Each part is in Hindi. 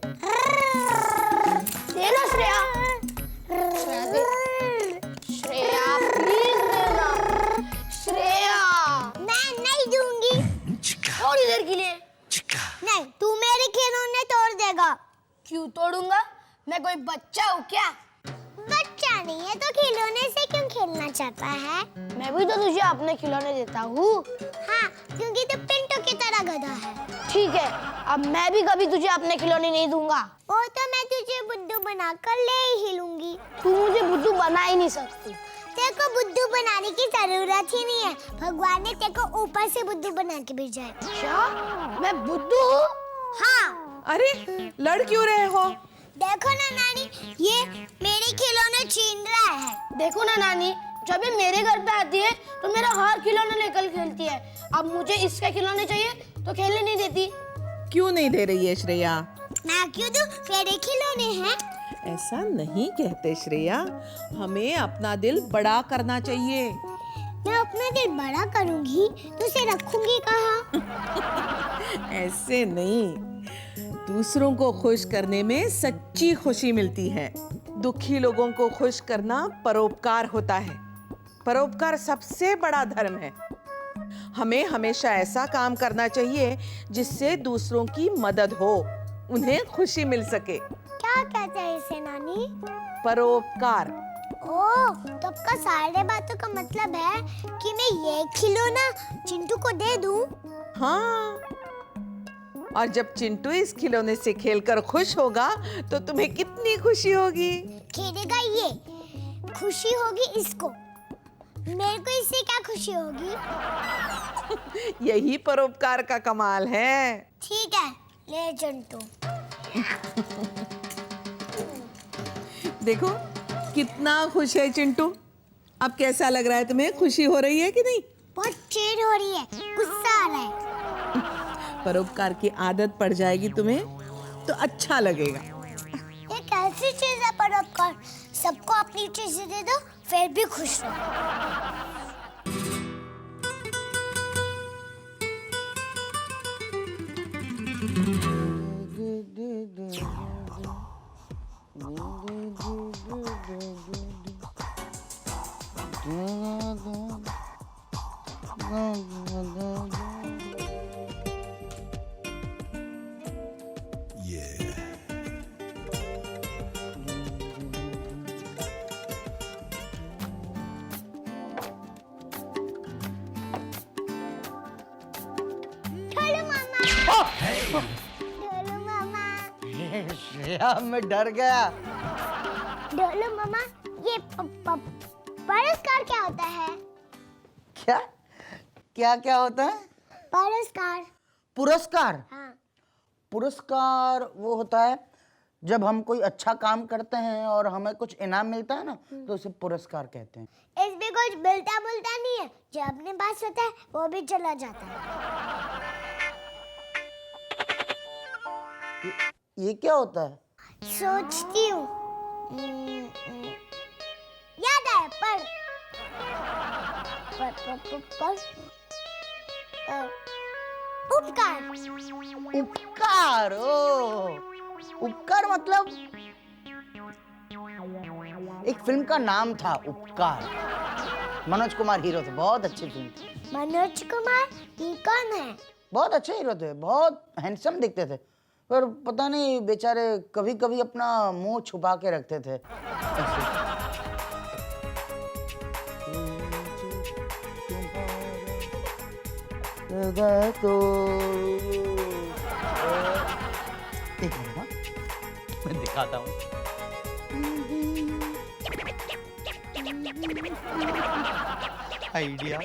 दे ना श्रेया। श्रेया दे। श्रेया प्लीज देना। श्रेया मैं नहीं दूंगी। थोड़ी देर के लिए। नहीं, तू मेरे खिलौने तोड़ देगा। क्यों तोड़ूंगा? मैं कोई बच्चा हूँ क्या? बच्चा नहीं है तो खिलौने से क्यों खेलना चाहता है? मैं भी तो तुझे अपने खिलौने देता हूँ। हाँ, क्योंकि तू पिंटू की तरह गधा है। ठीक है, अब मैं भी कभी तुझे अपने खिलौने नहीं दूंगा। वो तो मैं तुझे बुद्धू बनाकर ले ही लूंगी। तू मुझे बुद्धू बना ही नहीं सकती। तेरे को बुद्धू बनाने की जरूरत ही नहीं है। भगवान ने तेरे को ऊपर से बुद्धू बना के भेजा है। क्या? मैं बुद्धू हूँ? हाँ। अरे लड़ क्यों रहे हो? देखो ना नानी, ये मेरे खिलौने छीन रहा है। देखो ना नानी, जब ये मेरे घर पे आती है तो मेरा हर खिलौना लेकर खेलती है। अब मुझे इसके खिलौने चाहिए तो खेलने नहीं देती। क्यों नहीं दे रही है श्रेया? मैं क्यों दूं? मेरे खिलौने हैं। ऐसा नहीं कहते श्रेया, हमें अपना दिल बड़ा करना चाहिए। मैं अपना दिल बड़ा करूंगी तो उसे रखूंगी कहाँ? ऐसे नहीं, दूसरों को खुश करने में सच्ची खुशी मिलती है। दुखी लोगों को खुश करना परोपकार होता है। परोपकार सबसे बड़ा धर्म है। हमें हमेशा ऐसा काम करना चाहिए जिससे दूसरों की मदद हो, उन्हें खुशी मिल सके। क्या कहते हैं इसे नानी? परोपकार। ओह, तो आपका सारे बातों का मतलब है कि मैं ये खिलौना चिंटू को दे दूं? हाँ, और जब चिंटू इस खिलौने से खेलकर खुश होगा तो तुम्हें कितनी खुशी होगी। खेलेगा ये, खुशी होगी इसको। मेरे को इससे क्या खुशी होगी? यही परोपकार का कमाल है। ठीक है, ले चिंटू। देखो कितना खुश है चिंटू। अब कैसा लग रहा है तुम्हें? खुशी हो रही है कि नहीं? बहुत चिढ़ हो रही है, गुस्सा आ रहा है। परोपकार की आदत पड़ जाएगी तुम्हें तो अच्छा लगेगा। ये कैसी चीज है परोपकार? सबको अपनी चीजें दे दो फिर भी खुश रहो। ढोलू मामा। श्रेया, मैं डर गया। ढोलू मामा, ये पुरस्कार क्या होता है? क्या क्या क्या होता है? पुरस्कार। पुरस्कार? हाँ। पुरस्कार वो होता है जब हम कोई अच्छा काम करते हैं और हमें कुछ इनाम मिलता है ना, तो उसे पुरस्कार कहते हैं। इसमें कुछ मिलता बुलता नहीं है, जो अपने पास होता है वो भी चला जाता है। ये क्या होता है? सोचती हूँ। याद है, पर उपकार। उपकार। ओ, उपकार मतलब एक फिल्म का नाम था, उपकार। मनोज कुमार हीरो थे, बहुत अच्छी फिल्म थी। मनोज कुमार? ये कौन है? बहुत अच्छे हीरो थे, बहुत हैंडसम दिखते थे, पर पता नहीं बेचारे कभी कभी अपना मुंह छुपा के रखते थे। तो एक मिनट, हाँ, मैं दिखाता हूँ। आइडिया।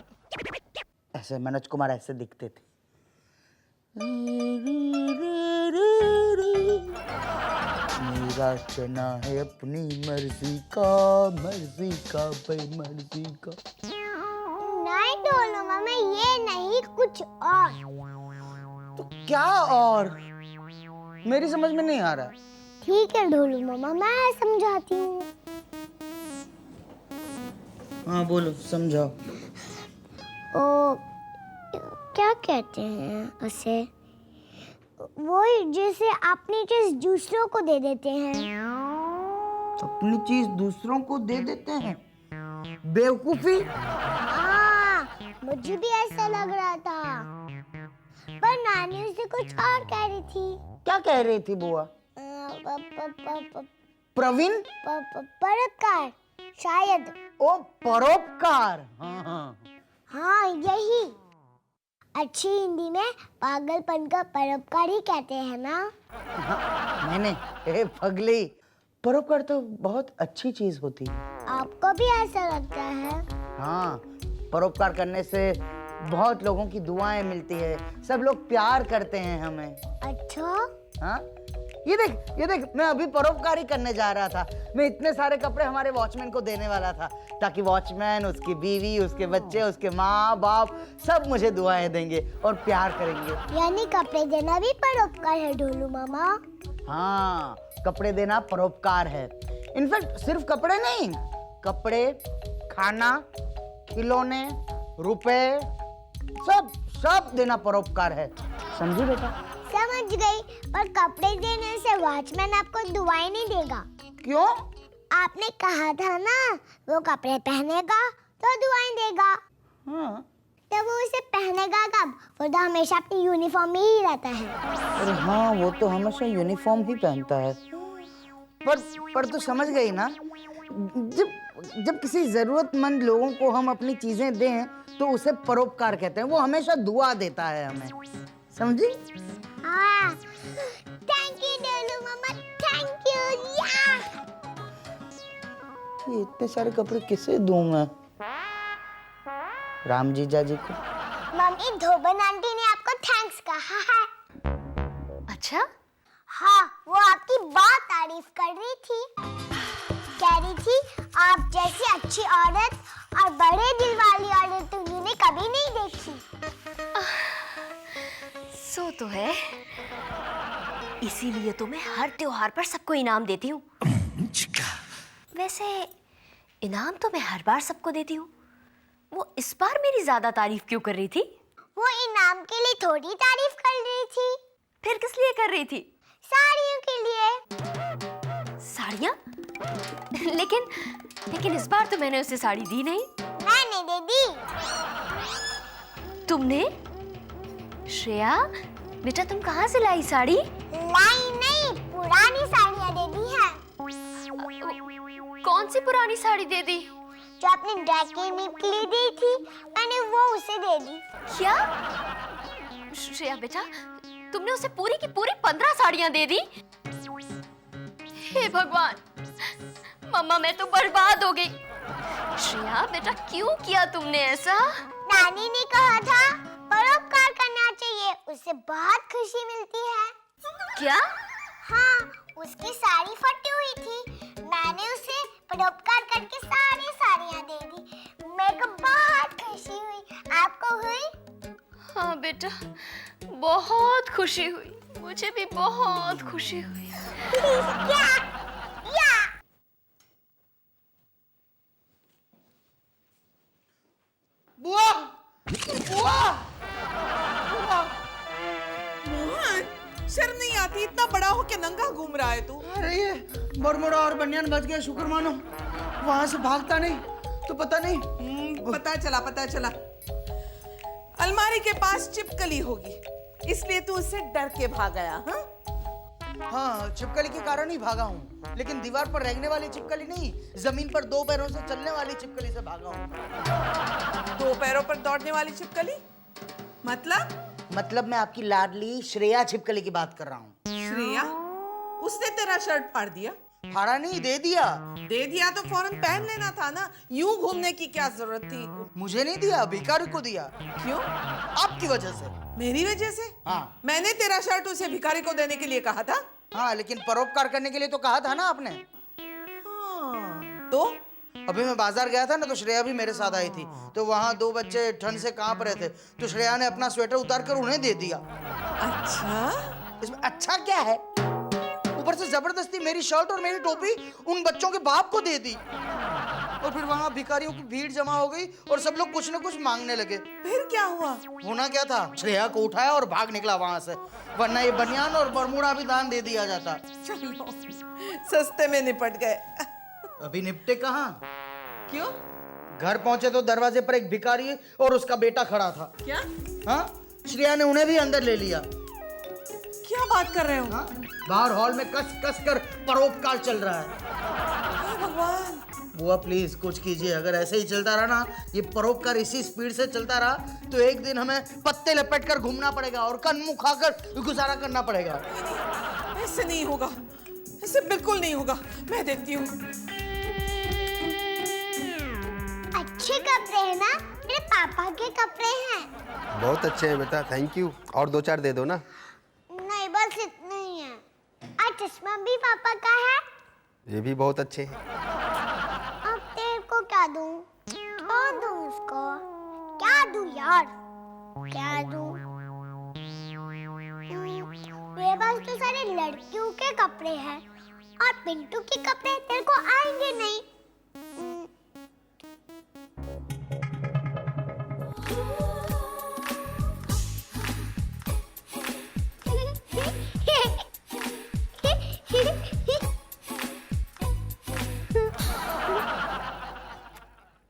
ऐसे मनोज कुमार ऐसे दिखते थे। मेरा चना है अपनी मर्जी का भाई, मर्जी का। नहीं ढोलू मामा, ये नहीं, कुछ और। तो क्या और? मेरी समझ में नहीं आ रहा। ठीक है ढोलू मामा, मैं समझाती हूँ। हाँ बोलो, समझाओ। ओ, क्या कहते हैं उसे? वही जैसे अपनी चीज दूसरों को दे देते हैं। अपनी चीज दूसरों को दे देते हैं? बेवकूफी। हाँ, मुझे भी ऐसा लग रहा था, पर नानी उसे कुछ और कह रही थी। क्या कह रही थी बुआ? प्रवीण? परोपकार शायद। ओ परोपकार। हाँ। हाँ यही। अच्छी हिंदी में पागलपन का परोपकार ही कहते हैं ना। मैंने ए पगली, परोपकार तो बहुत अच्छी चीज होती है। आपको भी ऐसा लगता है? हाँ, परोपकार करने से बहुत लोगों की दुआएं मिलती है, सब लोग प्यार करते हैं हमें। अच्छा। हाँ, ये देख मैं अभी परोपकार ही करने जा रहा था। मैं इतने सारे कपड़े हमारे वॉचमैन को देने वाला था, ताकि वॉचमैन, उसकी बीवी, उसके बच्चे, उसके माँ बाप सब मुझे दुआएं देंगे और प्यार करेंगे। यानी कपड़े देना भी परोपकार है ढोलू मामा? हाँ, कपड़े देना परोपकार है। इनफैक्ट सिर्फ कपड़े नहीं, कपड़े, खाना, खिलौने, रुपए, सब देना परोपकार है। समझी बेटा? समझ गई, पर कपड़े देने से वॉचमैन आपको दुआएं नहीं देगा। क्यों? आपने कहा था ना, वो कपड़े पहनेगा तो दुआएं देगा। हाँ। तो वो उसे पहनेगा कब? वो तो हमेशा अपनी यूनिफॉर्म में ही रहता है। अरे हाँ, वो तो हमेशा यूनिफॉर्म ही पहनता है। पर तू समझ गई ना, जब किसी जरूरतमंद लोगों को हम अपनी चीजें दें तो उसे परोपकार कहते हैं। वो हमेशा दुआ देता है हमें, समझी? हाँ, thank you Dolu mama, thank you. ये इतने सारे कपड़े किसे दूं मैं? राम जीजा जी को। मम्मी, धोबन आंटी ने आपको थैंक्स कहा है। अच्छा? हाँ, वो आपकी बहुत तारीफ कर रही थी। कह रही थी आप जैसी अच्छी औरत और बड़े दिल वाली औरत तो उन्होंने कभी नहीं देखी। सो तो है, इसीलिए तो मैं हर त्योहार पर सबको इनाम देती हूँ। वैसे इनाम तो मैं हर बार सबको देती हूँ, वो इस बार मेरी ज्यादा तारीफ क्यों कर रही थी? वो इनाम के लिए थोड़ी तारीफ कर रही थी। फिर किस लिए कर रही थी? साड़ियों के लिए। साड़ियाँ? लेकिन इस बार तो मैंने उसे साड़ी दी नहीं। मैंने दे दी। तुमने? श्रेया बेटा, तुम कहाँ से लाई साड़ी? लाई नहीं, पुरानी साड़ियाँ दे दी हैं। कौन सी पुरानी साड़ी दे दी? जो आपने ड्रैकेनी के लिए दी थी, मैंने वो उसे दे दी। क्या? श्रेया बेटा, तुमने उसे पूरी की पूरी 15 साड़ियाँ दे दी? हे भगवान, मम्मा मैं तो बर्बाद हो गई। श्रेया बेटा, क्यों किया तुमने ऐसा? नानी ने कहा था परोपकार करना चाहिए, उससे बहुत खुशी मिलती है। क्या? हाँ, उसकी साड़ी फटी हुई थी, मैंने उसे परोपकार करके सारी साड़ियाँ दे दी। मेरे को बहुत खुशी हुई। आपको हुई? हाँ बेटा, बहुत खुशी हुई, मुझे भी बहुत खुशी हुई। या बुआ! बुआ! मोहन, शर्म नहीं आती? इतना बड़ा हो के नंगा घूम रहा है तू। अरे ये बरमुडा और बनियान बच गया, शुक्र मानो। वहां से भागता नहीं तो पता नहीं। पता चला। अलमारी के पास छिपकली होगी, इसलिए तू उससे डर के भाग गया। हाँ, छिपकली के कारण ही भागा हूँ, लेकिन दीवार पर रेंगने वाली छिपकली नहीं, जमीन पर 2 पैरों से चलने वाली छिपकली से भागा हूँ। 2 पैरों पर दौड़ने वाली छिपकली? मतलब मैं आपकी लाडली श्रेया छिपकली की बात कर रहा हूँ। श्रेया? उसने तेरा शर्ट फाड़ दिया? फाड़ा नहीं, दे दिया। दे दिया तो फौरन पहन लेना था ना, यूं घूमने की क्या जरूरत थी? मुझे नहीं दिया, भिखारी को दिया। क्यों? आपकी वजह से। मेरी वजह से? हाँ। मैंने तेरा शर्ट उसे भिखारी को देने के लिए कहा था? हाँ, लेकिन परोपकार करने के लिए तो कहा था ना आपने। हाँ, तो? अभी मैं बाजार गया था ना, तो श्रेया भी मेरे साथ आई थी, तो वहाँ 2 बच्चे ठंड से कांप रहे थे, तो श्रेया ने अपना स्वेटर उतार कर उन्हें दे दिया। अच्छा? इसमें अच्छा क्या है? ऊपर से जबरदस्ती मेरी शर्ट और मेरी टोपी उन बच्चों के बाप को दे दी। और फिर वहाँ भिखारियों की भीड़ जमा हो गई और सब लोग कुछ न कुछ मांगने लगे। फिर क्या हुआ? होना क्या था, श्रेया को उठाया और भाग निकला वहाँ से, वरना ये बनियान और बरमूडा भी दान दे दिया जाता। चलो, सस्ते में निपट गए। अभी निपटे कहाँ? क्यों? घर पहुंचे तो दरवाजे पर एक भिखारी और उसका बेटा खड़ा था। क्या? हाँ, श्रेया ने उन्हें भी अंदर ले लिया। क्या बात कर रहे हो? हाँ, बाहर हॉल में कस कस कर परोपकार चल रहा है। हे भगवान! बुआ प्लीज कुछ कीजिए, अगर ऐसे ही चलता रहा ना, ये परोपकार इसी स्पीड से चलता रहा तो एक दिन हमें पत्ते लपेट कर घूमना पड़ेगा और कन मुंह खाकर गुजारा करना पड़ेगा। ऐसे नहीं होगा, ऐसे बिल्कुल नहीं होगा। मैं देखती हूँ। अच्छे कपड़े हैं ना, मेरे पापा के कपड़े हैं। बहुत अच्छे हैं बेटा, थैंक यू। और 2-4 दे दो ना। नहीं, बस इतना ही है। और चश्मा भी पापा का है। ये भी बहुत अच्छे हैं। अब तेरे को क्या दूं? क्या दूं उसको? क्या दूं यार? क्या दूं? मेरे पास तो सारे लड़कियों के कपड़े हैं और पिंटू के कपड़े तेरे को आएंगे नहीं।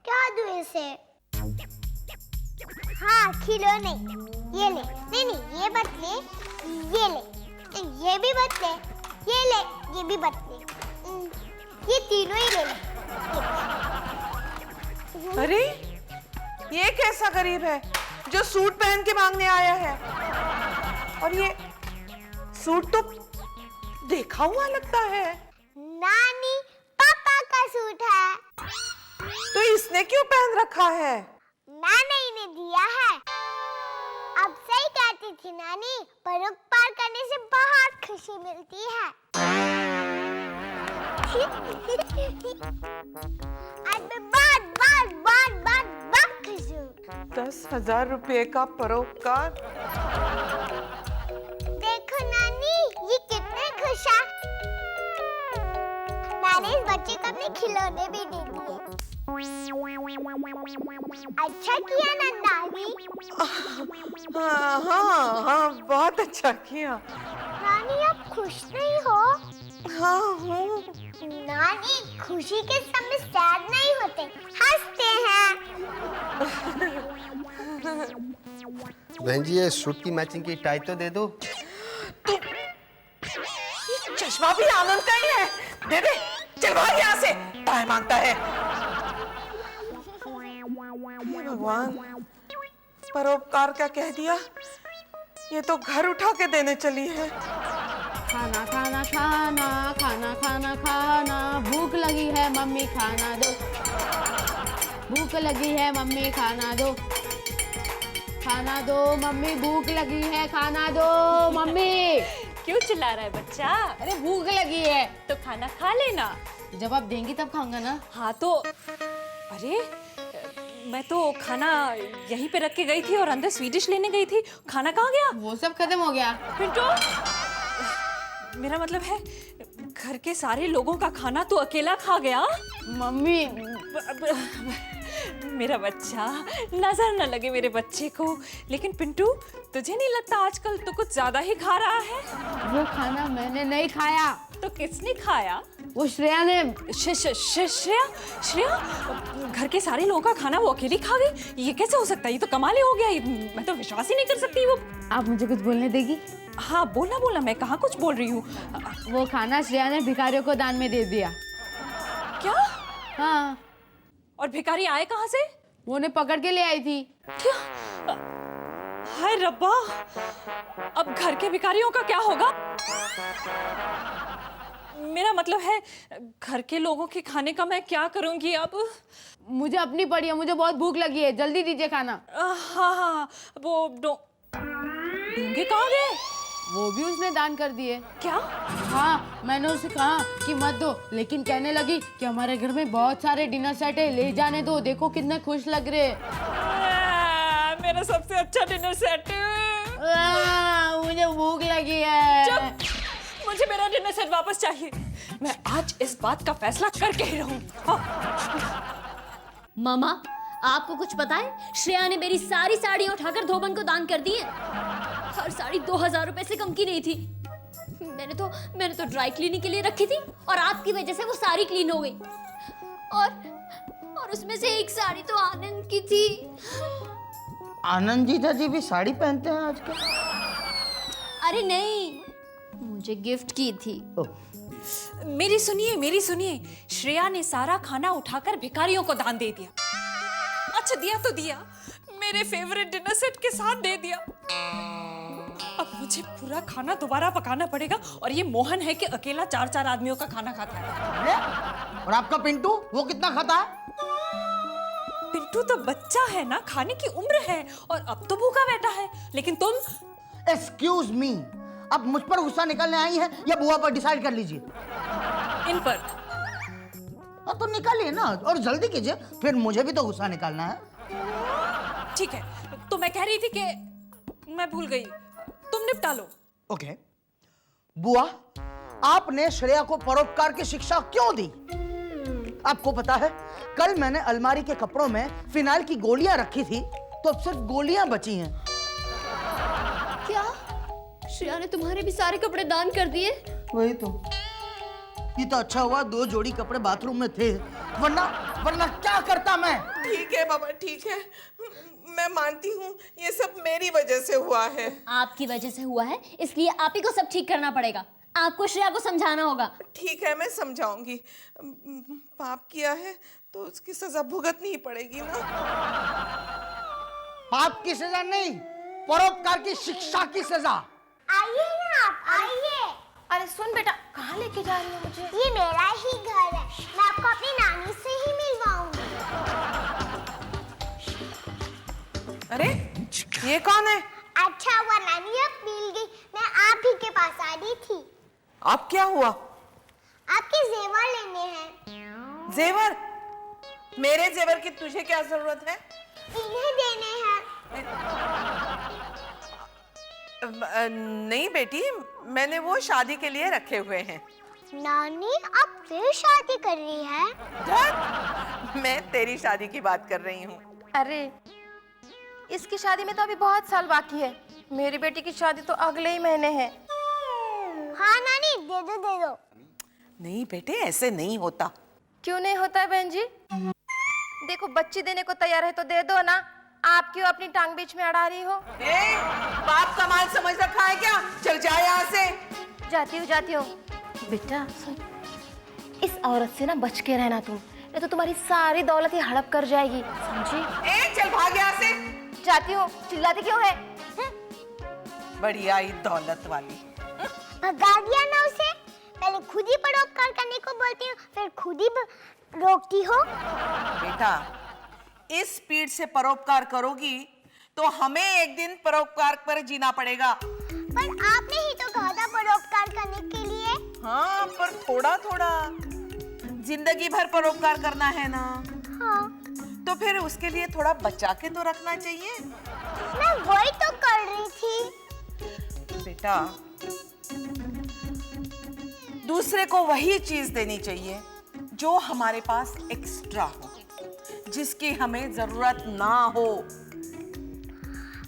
क्या दूं इसे? हाँ, खिलौने। ये ले। नहीं नहीं, ये मत ले। ये ले। ये भी मत ले। ये ले। ये भी मत ले। ये तीनों ही ले ले। अरे, ये कैसा गरीब है जो सूट पहन के मांगने आया है? और ये सूट तो देखा हुआ लगता है। नानी, पापा का सूट है। तो इसने क्यों पहन रखा है? मैंने इन्हें दिया है। अब सही कहती थी नानी, परोपकार करने से बहुत खुशी मिलती है। आज मैं बहुत खुश हूँ। 10,000 रुपए का परोपकार। देखो नानी, ये कितने खुश है। मैंने इस बच्चे को अपने खिलौने भी दे दिए। अच्छा किया ना नानी? हाँ हाँ हाँ, बहुत अच्छा किया। नानी, आप खुश नहीं हो? हाँ हूँ। नानी, खुशी के समय सैड नहीं होते, हंसते हैं। बहन जी, ये सूट की मैचिंग की टाई तो दे दो। ये चश्मा भी आनंद का ही है। दे दे, चल भाग यहाँ से। टाई मांगता है। हे भगवान, परोपकार क्या कह दिया? ये तो घर उठा के देने चली है। खाना खाना खाना खाना खाना खाना, भूख लगी है मम्मी खाना दो, भूख लगी है मम्मी खाना दो, खाना दो मम्मी, भूख लगी है खाना दो मम्मी। क्यों चिल्ला रहा है बच्चा? अरे भूख लगी है। तो खाना खा लेना। जब आप देंगी तब खाऊंगा ना। हाँ तो अरे मैं तो खाना यहीं पे रख के गई थी और अंदर स्वीडिश लेने गई थी। खाना कहाँ गया? वो सब खत्म हो गया। पिंटू, मेरा मतलब है घर के सारे लोगों का खाना तो अकेला खा गया। मम्मी, मेरा बच्चा, नजर न लगे मेरे बच्चे को। लेकिन पिंटू, तुझे नहीं लगता आजकल तो कुछ ज्यादा ही खा रहा है? वो खाना मैंने नहीं खाया, तो किसने खाया? वो श्रेया ने। श्रेया घर के सारे लोगों का खाना वो अकेली खा गई? ये कैसे हो सकता है? ये तो कमाल ही हो गया। मैं तो विश्वास ही नहीं कर सकती। वो आप मुझे कुछ बोलने देगी? हाँ, बोलना, मैं कहाँ कुछ बोल रही हूँ। वो खाना श्रेया ने भिखारियों को दान में दे दिया। क्या? हाँ। और भिखारी आए कहाँ से? वो उन्हें पकड़ के ले आई थी। क्या? हाय रब्बा, अब घर के भिखारियों का क्या होगा? मेरा मतलब है घर के लोगों के खाने का मैं क्या करूंगी अब? मुझे अपनी पड़ी है, मुझे बहुत भूख लगी है, जल्दी दीजिए खाना। हाँ, वो डोंगे कहाँ गए? वो भी उसने दान कर दिए। क्या? हाँ, मैंने उसे कहा कि मत दो, लेकिन कहने लगी कि हमारे घर में बहुत सारे डिनर सेट है, ले जाने दो, देखो कितने खुश लग रहे। मेरा सबसे अच्छा डिनर सेट। मुझे भूख लगी है। चुप! मुझे मेरा डिनर सेट वापस चाहिए। मैं आज इस बात का फैसला करके ही रहूं। हाँ। मामा, आपको कुछ पता है? श्रेया ने मेरी सारी साड़ियां उठाकर धोबन को दान कर दी है। हर साड़ी 2000 रुपए से कम की नहीं थी। मैंने तो ड्राई क्लीनिंग के लिए रखी थी और आपकी वजह से वो सारी क्लीन हो गई। और उसमें से एक साड़ी तो आनंद की थी। आनंद जीजा जी भी साड़ी पहनते हैं आजकल? अरे नहीं, मुझे गिफ्ट की थी। मेरी सुनिए, श्रेया ने सारा खाना उठाकर भिखारियों को दान दे दिया। अच्छा, दिया तो दिया, मेरे फेवरेट डिनर सेट के साथ दे दिया। अब मुझे पूरा खाना दोबारा पकाना पड़ेगा और ये मोहन है कि अकेला 4-4 आदमियों का खाना खाता है। और आपका पिंटू, वो कितना खाता है? पिंटू तो बच्चा है ना, खाने की उम्र है और अब तो भूखा बैठा है। लेकिन तुम? एक्सक्यूज मी, अब मुझ पर गुस्सा निकालने आई है या बुआ पर? डिसाइड कर लीजिए। इन पर। तो निकालिए ना, और जल्दी कीजिए, फिर मुझे भी तो गुस्सा निकालना है। ठीक है, तो मैं कह रही थी कि मैं भूल गई, तुम निपटा लो। ओके। बुआ, आपने श्रेया को परोपकार की शिक्षा क्यों दी? आपको पता है, कल मैंने अलमारी के कपड़ों में फिनाइल की गोलियां रखी थी, तो अब सिर्फ गोलियां बची हैं। क्या? श्रेया ने तुम्हारे भी सारे कपड़े दान कर दिए? वही तो। ये तो अच्छा हुआ 2 जोड़ी कपड़े बाथरूम में थे, वरना क्या करता मैं? ठीक है बाबा, ठीक है, मैं मानती हूँ ये सब मेरी वजह से हुआ है। आपकी वजह से हुआ है, इसलिए आप ही को सब ठीक करना पड़ेगा। आपको श्रेया को समझाना होगा। ठीक है, मैं समझाऊंगी। पाप किया है तो उसकी सजा भुगतनी ही पड़ेगी ना। पाप की सजा नहीं, परोपकार की शिक्षा की सजा। आइए ना आप, आइए। अरे सुन बेटा, कहाँ लेके जा रही हो मुझे? ये मेरा ही घर है, मैं आपको अपनी नानी से ही मिलवाऊंगी। अरे ये कौन है? अच्छा हुआ नानी अब मिल गई, मैं आप ही के पास आ रही थी। अब क्या हुआ? आपके जेवर लेने हैं। जेवर? मेरे जेवर की तुझे क्या जरूरत है? इन्हें देने हैं। नहीं बेटी, मैंने वो शादी के लिए रखे हुए हैं। नानी अब फिर शादी कर रही है? मैं तेरी शादी की बात कर रही हूँ। अरे इसकी शादी में तो अभी बहुत साल बाकी है। मेरी बेटी की शादी तो अगले ही महीने है। हाँ नानी, दे दो दे दो। नहीं बेटे, ऐसे नहीं होता। क्यों नहीं होता है बहन जी? देखो, बच्ची देने को तैयार है तो दे दो ना। आप क्यों अपनी टांग बीच में अड़ा रही हो? बाप का माल समझ रखा है क्या? चल जा यहाँ से। जाती हूँ। बेटा सुन, इस औरत से ना बच के रहना तुम, नहीं तो तुम्हारी सारी दौलत ही हड़प कर जाएगी, समझी? चल भाग यहाँ से। जाती हूँ, चिल्लाती क्यों है? बड़ी आई दौलत वाली। भगा दिया ना उसे। पहले खुद ही परोपकार करने को बोलती हो, फिर खुद ही रोकती हो। बेटा, इस स्पीड से परोपकार करोगी तो हमें एक दिन परोपकार पर जीना पड़ेगा। पर आपने ही तो कहा था परोपकार करने के लिए। हाँ, पर थोड़ा थोड़ा, जिंदगी भर परोपकार करना है ना। हाँ, तो फिर उसके लिए थोड़ा बचा के तो रखना चाहिए। मैं वही तो कर रही थी। बेटा, दूसरे को वही चीज देनी चाहिए जो हमारे पास एक्स्ट्रा हो, जिसकी हमें जरूरत ना हो।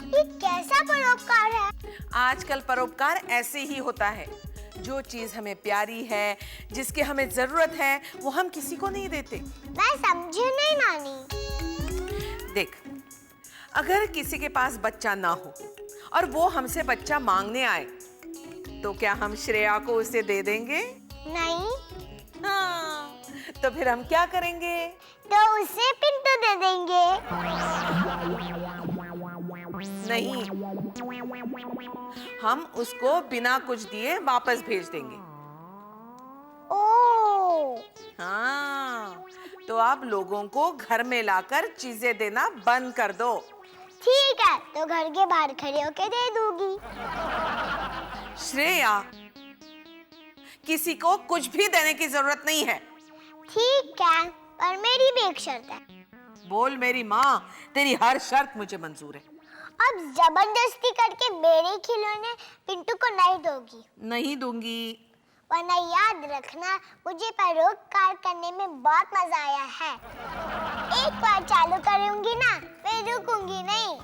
ये कैसा परोपकार है? आजकल परोपकार ऐसे ही होता है। जो चीज हमें प्यारी है, जिसकी हमें जरूरत है, वो हम किसी को नहीं देते। मैं समझी नहीं नानी। देख, अगर किसी के पास बच्चा ना हो और वो हमसे बच्चा मांगने आए, तो क्या हम श्रेया को उसे दे देंगे? नहीं। हाँ, तो फिर हम क्या करेंगे? तो उसे पिंटू दे देंगे। नहीं, हम उसको बिना कुछ दिए वापस भेज देंगे। ओह, हाँ, तो आप लोगों को घर में लाकर चीजें देना बंद कर दो। ठीक है, तो घर के बाहर खड़े होके दे दूंगी। श्रेया, किसी को कुछ भी देने की जरूरत नहीं है। ठीक है, पर मेरी भी एक शर्त है। बोल मेरी माँ, तेरी हर शर्त मुझे मंजूर है। अब जबरदस्ती करके मेरे खिलौने पिंटू को नहीं दोगी? नहीं दूंगी। वरना याद रखना मुझे परोपकार करने में बहुत मजा आया है। एक बार चालू करूंगी ना मैं रुकूंगी नहीं।